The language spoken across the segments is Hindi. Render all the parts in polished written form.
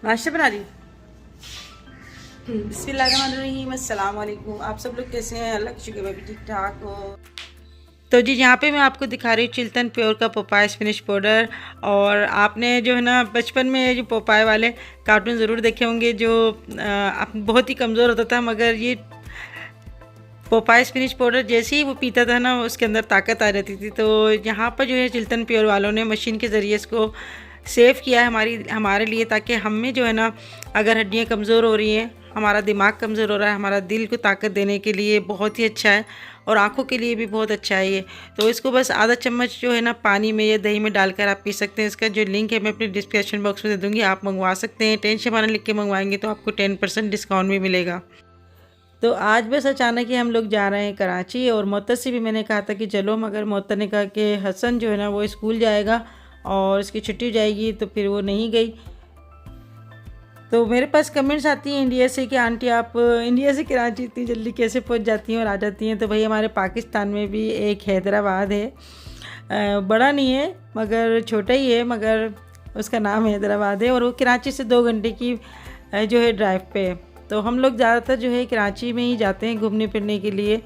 नाश्ता बना रही। बिस्मिल्लाहिर्रहमानिर्रहीम, अस्सलाम वालेकुम। आप सब लोग कैसे हैं? अल्लाह की शुक्र है ठीक ठाक हो। तो जी यहाँ पे मैं आपको दिखा रही हूँ चिल्टन प्योर का पोपाय फिनिश पाउडर। और आपने जो है ना बचपन में जो पोपाय वाले कार्टून ज़रूर देखे होंगे जो बहुत ही कमज़ोर होता था, मगर ये पोपाय फिनिश पाउडर जैसे ही वो पीता था ना उसके अंदर ताकत आ जाती थी। तो यहाँ पर जो है चिल्टन प्योर वालों ने मशीन के ज़रिए इसको सेव किया है हमारे लिए, ताकि हम में जो है ना अगर हड्डियाँ कमज़ोर हो रही हैं, हमारा दिमाग कमज़ोर हो रहा है, हमारा दिल को ताकत देने के लिए बहुत ही अच्छा है और आँखों के लिए भी बहुत अच्छा है ये। तो इसको बस आधा चम्मच जो है ना पानी में या दही में डालकर आप पी सकते हैं। इसका जो लिंक है मैं अपने डिस्क्रिप्शन बॉक्स में दे दूँगी, आप मंगवा सकते हैं। 10 शबाना लिख के मंगवाएंगे तो आपको 10% डिस्काउंट भी मिलेगा। तो आज बस अचानक ही हम लोग जा रहे हैं कराची, और मोहतर से भी मैंने कहा था कि चलो, मगर मोहतर ने कहा कि हसन जो है ना वो स्कूल जाएगा और उसकी छुट्टी हो जाएगी, तो फिर वो नहीं गई। तो मेरे पास कमेंट्स आती हैं इंडिया से कि आंटी आप इंडिया से कराची इतनी जल्दी कैसे पहुंच जाती हैं और आ जाती हैं। तो भाई हमारे पाकिस्तान में भी एक हैदराबाद है, बड़ा नहीं है मगर छोटा ही है, मगर उसका नाम हैदराबाद है और वो कराची से 2 घंटे की जो है ड्राइव पे है। तो हम लोग ज़्यादातर जो है कराची में ही जाते हैं घूमने फिरने के लिए,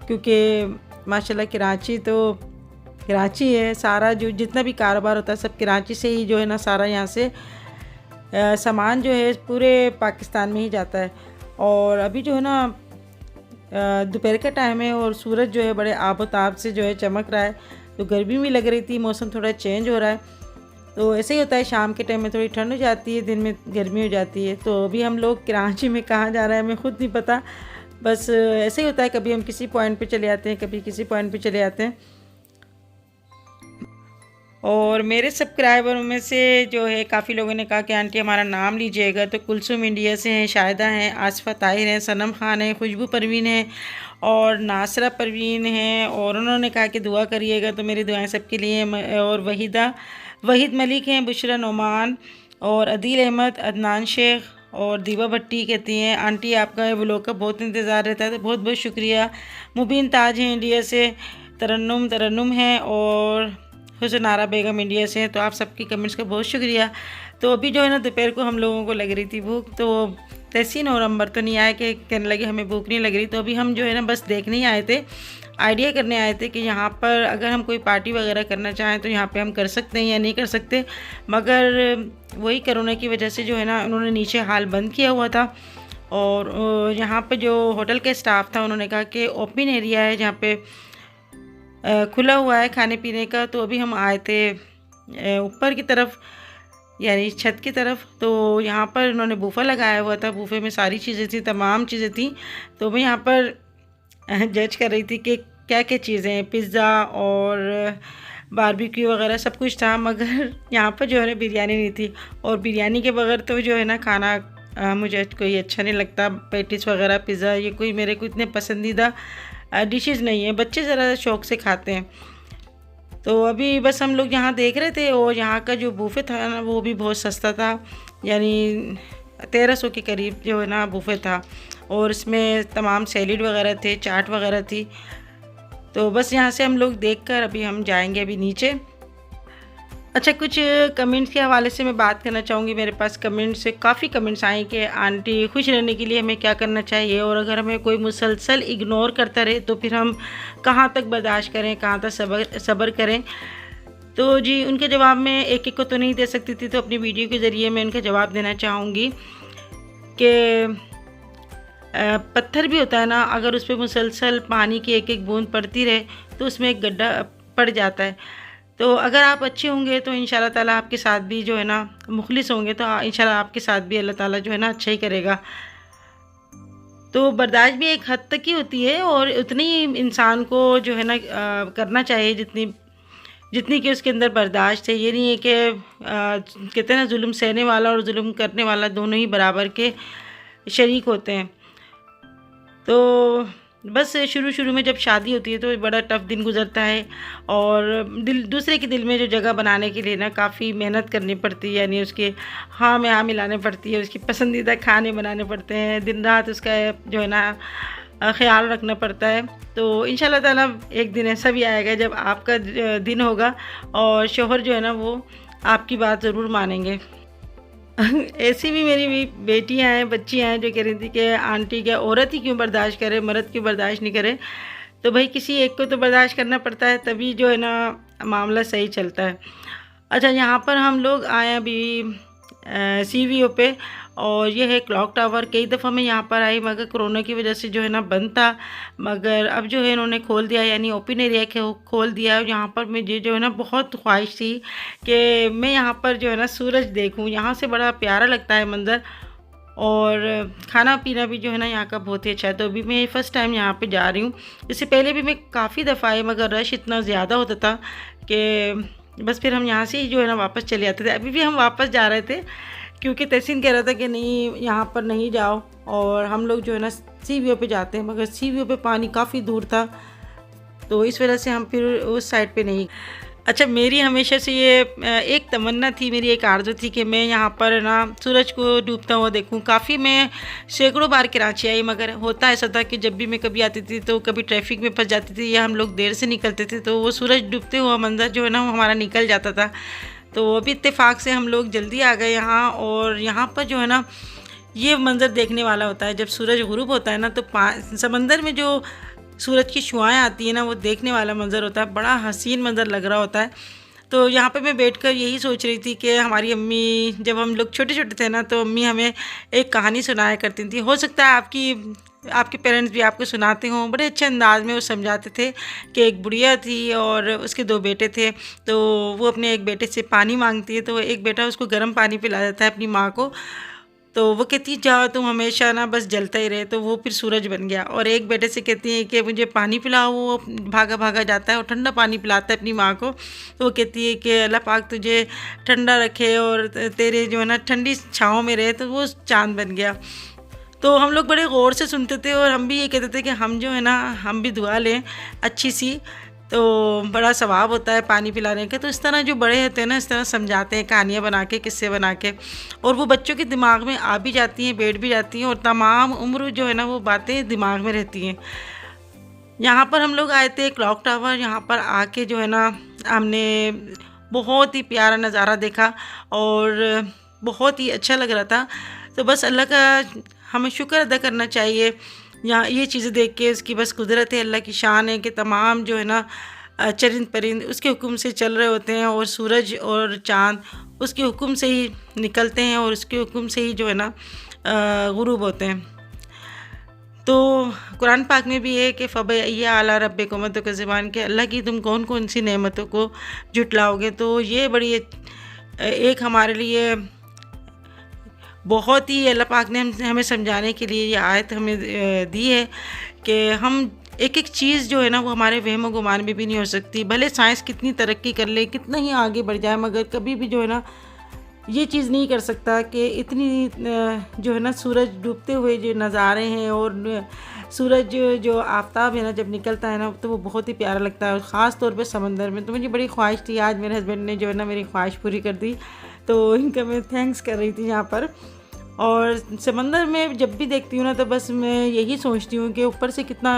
क्योंकि माशाल्लाह कराची तो कराची है, सारा जो जितना भी कारोबार होता है सब कराची से ही जो है ना, सारा यहाँ से सामान जो है पूरे पाकिस्तान में ही जाता है। और अभी जो है ना दोपहर का टाइम है और सूरज जो है बड़े आबोताब से जो है चमक रहा है, तो गर्मी भी लग रही थी, मौसम थोड़ा चेंज हो रहा है। तो ऐसे ही होता है, शाम के टाइम में थोड़ी ठंड हो जाती है, दिन में गर्मी हो जाती है। तो अभी हम लोग कराची में कहाँ जा रहे हैं हमें खुद नहीं पता, बस ऐसे ही होता है, कभी हम किसी पॉइंट पे चले आते हैं, कभी किसी पॉइंट पे चले आते हैं। और मेरे सब्सक्राइबरों में से जो है काफ़ी लोगों ने कहा कि आंटी हमारा नाम लीजिएगा। तो कुलसुम इंडिया से हैं, शाहिदा हैं, आसफ़ा ताहिर हैं, सनम खान है, खुशबू परवीन है और नासरा परवीन है। और उन्होंने कहा कि दुआ करिएगा, तो मेरी दुआएं सबके लिए हैं। और वहीद मलिक हैं, बुशरा नोमान और अदील अहमद, अदनान शेख और दीवा भट्टी कहती हैं आंटी आपका व्लॉग का बहुत इंतज़ार रहता है। तो बहुत बहुत शुक्रिया। मुबीन ताज हैं इंडिया से, तरन्नुम है और हुसनारा बेगम इंडिया से हैं। तो आप सबकी कमेंट्स का बहुत शुक्रिया। तो अभी जो है ना दोपहर को हम लोगों को लग रही थी भूख, तो तहसीन और अंबर तो नहीं आए कि कहने लगे हमें भूख नहीं लग रही। तो अभी हम जो है ना बस देखने ही आए थे, आइडिया करने आए थे कि यहाँ पर अगर हम कोई पार्टी वगैरह करना चाहें तो यहाँ पे हम कर सकते हैं या नहीं कर सकते। मगर वही कोरोना की वजह से जो है ना उन्होंने नीचे हाल बंद किया हुआ था। और यहाँ पर जो होटल के स्टाफ था उन्होंने कहा कि ओपन एरिया है जहाँ पे खुला हुआ है खाने पीने का। तो अभी हम आए थे ऊपर की तरफ, यानी छत की तरफ। तो यहाँ पर उन्होंने बूफा लगाया हुआ था, बूफे में सारी चीज़ें थी, तमाम चीज़ें थी। तो मैं यहाँ पर जज कर रही थी कि क्या क्या चीज़ें हैं, पिज़्ज़ा और बारबेक्यू वगैरह सब कुछ था, मगर यहाँ पर जो है ना बिरयानी नहीं थी। और बिरयानी के बगैर तो जो है ना खाना मुझे कोई अच्छा नहीं लगता। पैटिस वगैरह, पिज़्ज़ा, ये कोई मेरे को इतने पसंदीदा डिशेज़ नहीं है, बच्चे ज़रा शौक़ से खाते हैं। तो अभी बस हम लोग यहाँ देख रहे थे और यहाँ का जो बूफे था ना वो भी बहुत सस्ता था, यानी 1300 के करीब जो है ना बूफे था। और इसमें तमाम सैलेड वगैरह थे, चाट वगैरह थी। तो बस यहाँ से हम लोग देखकर अभी हम जाएंगे अभी नीचे। अच्छा, कुछ कमेंट्स के हवाले से मैं बात करना चाहूँगी। मेरे पास कमेंट्स से काफ़ी कमेंट्स आए कि आंटी खुश रहने के लिए हमें क्या करना चाहिए, और अगर हमें कोई मुसलसल इग्नोर करता रहे तो फिर हम कहाँ तक बर्दाश्त करें, कहाँ तक सब्र करें। तो जी उनके जवाब में एक एक को तो नहीं दे सकती थी, तो अपनी वीडियो के ज़रिए मैं उनका जवाब देना चाहूँगी कि पत्थर भी होता है ना, अगर उस पर मुसलसल पानी की एक एक बूंद पड़ती रहे तो उसमें एक गड्ढा पड़ जाता है। तो अगर आप अच्छे होंगे तो इंशाल्लाह ताला आपके साथ भी जो है ना मुखलिस होंगे तो इंशाल्लाह आपके साथ भी अल्लाह ताला जो है ना अच्छा ही करेगा। तो बर्दाश्त भी एक हद तक ही होती है और उतनी इंसान को जो है ना करना चाहिए जितनी कि उसके अंदर बर्दाश्त है। ये नहीं है कि कहते हैं ना जुल्म सहने वाला और जुल्म करने वाला दोनों ही बराबर के शरीक होते हैं। तो बस शुरू में जब शादी होती है तो बड़ा टफ़ दिन गुज़रता है और दूसरे के दिल में जो जगह बनाने के लिए ना काफ़ी मेहनत करनी पड़ती है, यानी उसके हाँ में हाँ मिलाने पड़ती है, उसकी पसंदीदा खाने बनाने पड़ते हैं, दिन रात उसका जो है ना ख़्याल रखना पड़ता है। तो इंशाल्लाह ताला एक दिन ऐसा भी आएगा जब आपका दिन होगा और शौहर जो है ना वो आपकी बात ज़रूर मानेंगे। ऐसी भी मेरी भी बेटियां हैं, बच्चियां हैं जो कह रही थी कि आंटी क्या औरत ही क्यों बर्दाश्त करे, मर्द क्यों बर्दाश्त नहीं करे। तो भाई किसी एक को तो बर्दाश्त करना पड़ता है, तभी जो है ना मामला सही चलता है। अच्छा, यहाँ पर हम लोग आए अभी CVO पे, और ये है क्लॉक टावर। कई दफ़ा मैं यहाँ पर आई मगर कोरोना की वजह से जो है ना बंद था, मगर अब जो है इन्होंने खोल दिया, यानी ओपन एरिया के खोल दिया। यहाँ पर मुझे जो है ना बहुत ख्वाहिश थी कि मैं यहाँ पर जो है ना सूरज देखूँ, यहाँ से बड़ा प्यारा लगता है मंज़र, और खाना पीना भी जो है ना यहाँ का बहुत ही अच्छा है। तो अभी मैं फ़र्स्ट टाइम यहाँ पे जा रही हूँ। इससे पहले भी मैं काफ़ी दफ़ा आई मगर रश इतना ज़्यादा होता था कि बस फिर हम यहाँ से ही जो है ना वापस चले आते थे। अभी भी हम वापस जा रहे थे क्योंकि तहसीन कह रहा था कि नहीं यहाँ पर नहीं जाओ, और हम लोग जो है ना CVO पे जाते हैं, मगर CVO पे पानी काफ़ी दूर था, तो इस वजह से हम फिर उस साइड पे नहीं। अच्छा, मेरी हमेशा से ये एक तमन्ना थी, मेरी एक आरज़ू थी कि मैं यहाँ पर ना सूरज को डूबता हुआ देखूँ। काफ़ी मैं सैकड़ों बार कराची आई, मगर होता ऐसा था कि जब भी मैं कभी आती थी तो कभी ट्रैफिक में फंस जाती थी या हम लोग देर से निकलते थे, तो वो सूरज डूबते हुआ मंज़र जो है ना वो हमारा निकल जाता था। तो अभी इत्तेफाक से हम लोग जल्दी आ गए यहाँ, और यहाँ पर जो है ना ये मंज़र देखने वाला होता है। जब सूरज गुरूब होता है ना तो समंदर में जो सूरज की शुआएँ आती हैं ना, वो देखने वाला मंज़र होता है, बड़ा हसीन मंज़र लग रहा होता है। तो यहाँ पे मैं बैठकर यही सोच रही थी कि हमारी अम्मी, जब हम लोग छोटे छोटे थे ना तो अम्मी हमें एक कहानी सुनाया करती थी। हो सकता है आपके पेरेंट्स भी आपको सुनाते हों। बड़े अच्छे अंदाज में वो समझाते थे कि एक बुढ़िया थी और उसके 2 बेटे थे। तो वो अपने एक बेटे से पानी मांगती है, तो एक बेटा उसको गर्म पानी पिला देता है अपनी माँ को। तो वो कहती है जाओ तुम हमेशा ना बस जलता ही रहे, तो वो फिर सूरज बन गया। और एक बेटे से कहती है कि मुझे पानी पिलाओ, वो भागा भागा जाता है और ठंडा पानी पिलाता है अपनी माँ को। तो वो कहती है कि अल्लाह पाक तुझे ठंडा रखे और तेरे जो है ना ठंडी छाँव में रहे, तो वो चाँद बन गया। तो हम लोग बड़े गौर से सुनते थे, और हम भी ये कहते थे कि हम जो है ना हम भी दुआ लें अच्छी सी, तो बड़ा सवाब होता है पानी पिलाने का। तो इस तरह जो बड़े होते हैं ना इस तरह समझाते हैं, कहानियाँ बना के, किस्से बना के, और वो बच्चों के दिमाग में आ भी जाती हैं, बैठ भी जाती हैं, और तमाम उम्र जो है ना वो बातें दिमाग में रहती हैं। यहाँ पर हम लोग आए थे क्लॉक टावर। यहाँ पर आके जो है ना हमने बहुत ही प्यारा नज़ारा देखा और बहुत ही अच्छा लग रहा था। तो बस अल्लाह का हमें शुक्र अदा करना चाहिए यहाँ ये चीज़ें देख के। उसकी बस कुदरत है, अल्लाह की शान है कि तमाम जो है ना चरिंद परिंद उसके हुक्म से चल रहे होते हैं, और सूरज और चाँद उसके हुक्म से ही निकलते हैं और उसके हुक्म से ही जो है ना गुरूब होते हैं। तो कुरान पाक में भी है कि फ़बअय्यि आला रब्बिकुम तुकज़्ज़िबान, के अल्लाह की तुम कौन कौन सी नेमतों को जुटलाओगे। तो ये बड़ी एक हमारे लिए बहुत ही अल्लाह पाक ने हमें समझाने के लिए ये आयत हमें दी है कि हम एक एक चीज़ जो है ना वो हमारे वहम व गुमान में भी नहीं हो सकती। भले साइंस कितनी तरक्की कर ले, कितना ही आगे बढ़ जाए, मगर कभी भी जो है ना ये चीज़ नहीं कर सकता कि इतनी जो है ना सूरज डूबते हुए जो नज़ारे हैं, और सूरज जो आफ़ताब है ना जब निकलता है ना तो वो बहुत ही प्यारा लगता है, और ख़ास तौर पे समंदर में। तो मुझे बड़ी ख्वाहिश थी, आज मेरे हस्बैंड ने जो है ना मेरी ख्वाहिश पूरी कर दी, तो इनका मैं थैंक्स कर रही थी यहाँ पर। और समंदर में जब भी देखती हूँ ना तो बस मैं यही सोचती हूँ कि ऊपर से कितना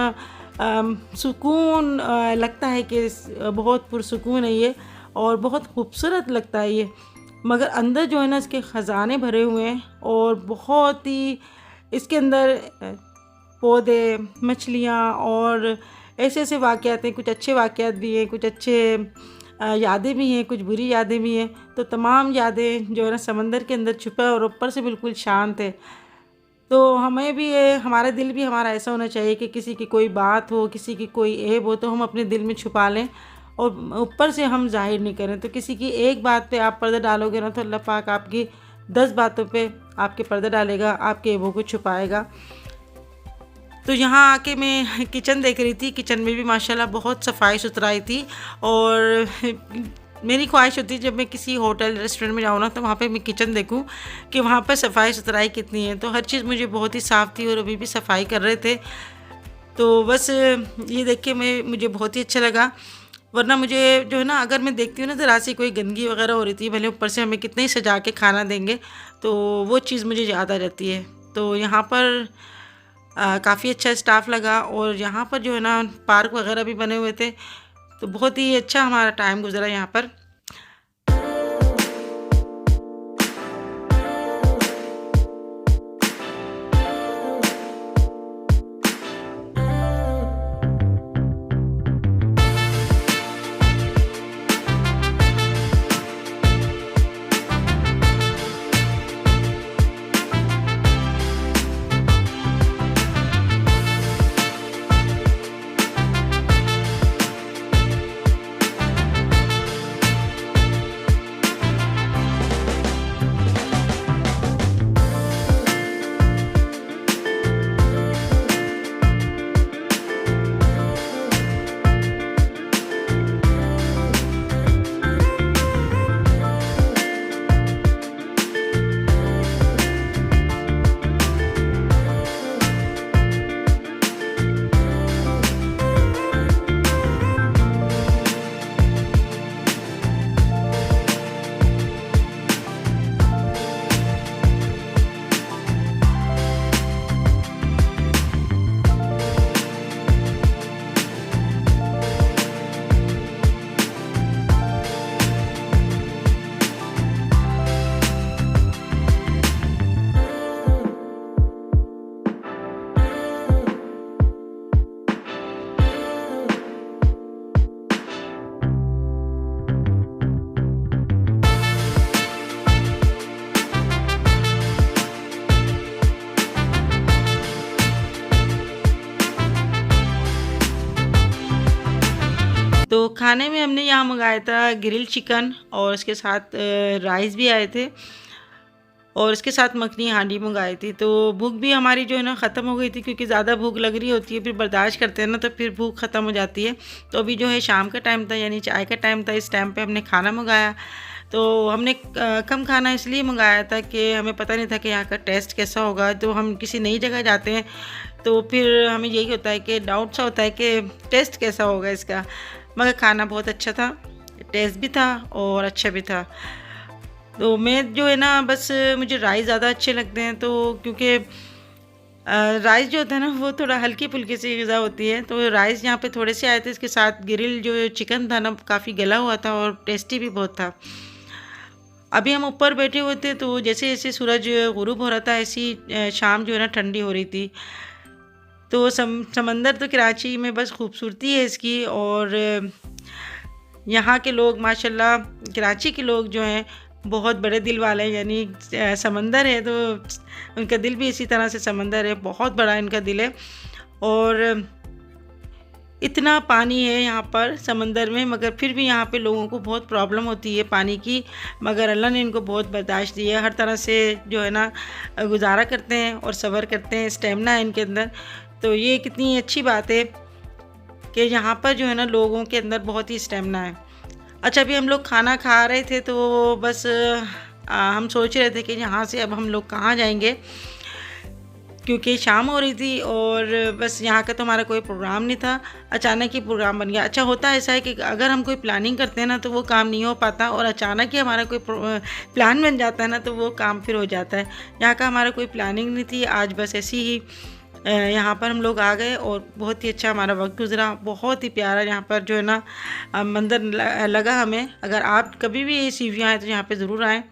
सुकून लगता है, कि बहुत पुरसुकून है ये और बहुत खूबसूरत लगता है ये। मगर अंदर जो है ना इसके ख़जाने भरे हुए हैं, और बहुत ही इसके अंदर पौधे, मछलियाँ और ऐसे ऐसे वाक़यात हैं। कुछ अच्छे वाक़यात भी हैं, कुछ अच्छे यादें भी हैं, कुछ बुरी यादें भी हैं। तो तमाम यादें जो है ना समंदर के अंदर छुपा है और ऊपर से बिल्कुल शांत है। तो हमें भी हमारा दिल भी हमारा ऐसा होना चाहिए कि किसी की कोई बात हो, किसी की कोई ऐब हो, तो हम अपने दिल में छुपा लें और ऊपर से हम ज़ाहिर नहीं करें। तो किसी की एक बात पे आप पर्दा डालोगे ना तो अल्लाह पाक आपकी 10 बातों पे आपके पर्दा डालेगा, आपके ऐबों को छुपाएगा। तो यहाँ आके मैं किचन देख रही थी। किचन में भी माशाल्लाह बहुत सफाई सुथराई थी, और मेरी ख्वाहिश होती है जब मैं किसी होटल रेस्टोरेंट में जाऊँ ना तो वहाँ पे मैं किचन देखूँ कि वहाँ पर सफाई सुथराई कितनी है। तो हर चीज़ मुझे बहुत ही साफ़ थी, और अभी भी सफाई कर रहे थे। तो बस ये देख के मुझे बहुत ही अच्छा लगा। वरना मुझे जो है ना अगर मैं देखती हूँ ना ज़रा सी कोई गंदगी वगैरह हो रही थी, भले ऊपर से हमें कितने ही सजा के खाना देंगे, तो वो चीज़ मुझे याद आ जाती है। तो यहाँ पर काफ़ी अच्छा स्टाफ लगा, और यहाँ पर जो है ना पार्क वगैरह भी बने हुए थे। तो बहुत ही अच्छा हमारा टाइम गुजरा यहाँ पर। खाने में हमने यहाँ मंगाया था ग्रिल चिकन और उसके साथ राइस भी आए थे और इसके साथ मखनी हांडी मंगाई थी। तो भूख भी हमारी जो है ना ख़त्म हो गई थी, क्योंकि ज़्यादा भूख लग रही होती है, फिर बर्दाश्त करते हैं ना तो फिर भूख ख़त्म हो जाती है। तो अभी जो है शाम का टाइम था, यानी चाय का टाइम था, इस टाइम पे हमने खाना मंगाया। तो हमने कम खाना इसलिए मंगाया था कि हमें पता नहीं था कि यहाँ का टेस्ट कैसा होगा। तो हम किसी नई जगह जाते हैं तो फिर हमें यही होता है कि डाउट सा होता है कि टेस्ट कैसा होगा इसका। मगर खाना बहुत अच्छा था, टेस्ट भी था और अच्छा भी था। तो मैं जो है ना, बस मुझे राइस ज़्यादा अच्छे लगते हैं, तो क्योंकि राइस जो होता है ना वो थोड़ा हल्की फुल्की सी ग़िज़ा होती है। तो राइस यहाँ पे थोड़े से आए थे, इसके साथ ग्रिल जो चिकन था ना काफ़ी गला हुआ था और टेस्टी भी बहुत था। अभी हम ऊपर बैठे हुए थे, तो जैसे जैसे सूरज गुरूब हो रहा था ऐसी शाम जो है ना ठंडी हो रही थी। तो समंदर तो कराची में बस खूबसूरती है इसकी। और यहाँ के लोग माशाल्लाह, कराची के लोग जो हैं बहुत बड़े दिल वाले हैं, यानी समंदर है तो उनका दिल भी इसी तरह से समंदर है, बहुत बड़ा इनका दिल है। और इतना पानी है यहाँ पर समंदर में, मगर फिर भी यहाँ पे लोगों को बहुत प्रॉब्लम होती है पानी की। मगर अल्लाह ने इनको बहुत बर्दाश्त दी है, हर तरह से जो है ना गुजारा करते हैं और सब्र करते हैं, स्टेमिना है इनके अंदर। तो ये कितनी अच्छी बात है कि यहाँ पर जो है ना लोगों के अंदर बहुत ही स्टेमिना है। अच्छा, अभी हम लोग खाना खा रहे थे तो बस हम सोच रहे थे कि यहाँ से अब हम लोग कहाँ जाएंगे, क्योंकि शाम हो रही थी और बस यहाँ का तो हमारा कोई प्रोग्राम नहीं था, अचानक ही प्रोग्राम बन गया। अच्छा, होता ऐसा है कि अगर हम कोई प्लानिंग करते हैं ना तो वो काम नहीं हो पाता, और अचानक ही हमारा कोई प्लान बन जाता है ना तो वो काम फिर हो जाता है। यहाँ का हमारा कोई प्लानिंग नहीं थी, आज बस ऐसी ही यहाँ पर हम लोग आ गए और बहुत ही अच्छा हमारा वक्त गुजरा, बहुत ही प्यारा यहाँ पर जो है ना मंदिर लगा हमें। अगर आप कभी भी सी व्यू आए तो यहाँ पे ज़रूर आएँ।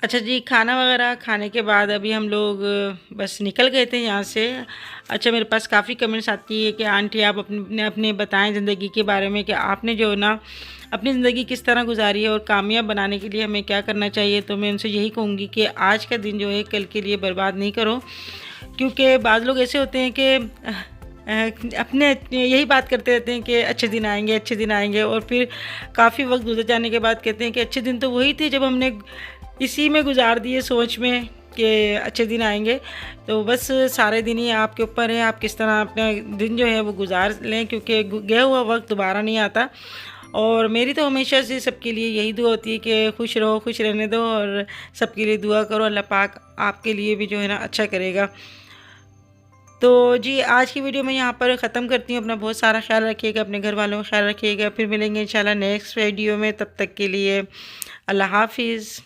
अच्छा जी, खाना वगैरह खाने के बाद अभी हम लोग बस निकल गए थे यहाँ से। अच्छा, मेरे पास काफ़ी कमेंट्स आती है कि आंटी आप अपने अपने बताएं ज़िंदगी के बारे में, कि आपने जो ना अपनी ज़िंदगी किस तरह गुजारी है और कामयाब बनाने के लिए हमें क्या करना चाहिए। तो मैं उनसे यही कहूँगी कि आज का दिन जो है कल के लिए बर्बाद नहीं करो, क्योंकि बाद लोग ऐसे होते हैं कि अपने यही बात करते रहते हैं कि अच्छे दिन आएंगे, अच्छे दिन आएंगे, और फिर काफ़ी वक्त गुजर जाने के बाद कहते हैं कि अच्छे दिन तो वही थे जब हमने इसी में गुजार दिए सोच में कि अच्छे दिन आएंगे। तो बस सारे दिन ही आपके ऊपर है, आप किस तरह अपना दिन जो है वो गुजार लें, क्योंकि गया हुआ वक्त दोबारा नहीं आता। और मेरी तो हमेशा से सबके लिए यही दुआ होती है कि खुश रहो, खुश रहने दो, और सबके लिए दुआ करो, अल्लाह पाक आपके लिए भी जो है ना अच्छा करेगा। तो जी, आज की वीडियो मैं यहाँ पर ख़त्म करती हूँ। अपना बहुत सारा ख्याल रखिएगा, अपने घर वालों का ख्याल रखिएगा। फिर मिलेंगे इंशाल्लाह नेक्स्ट वीडियो में, तब तक के लिए अल्लाह हाफिज़।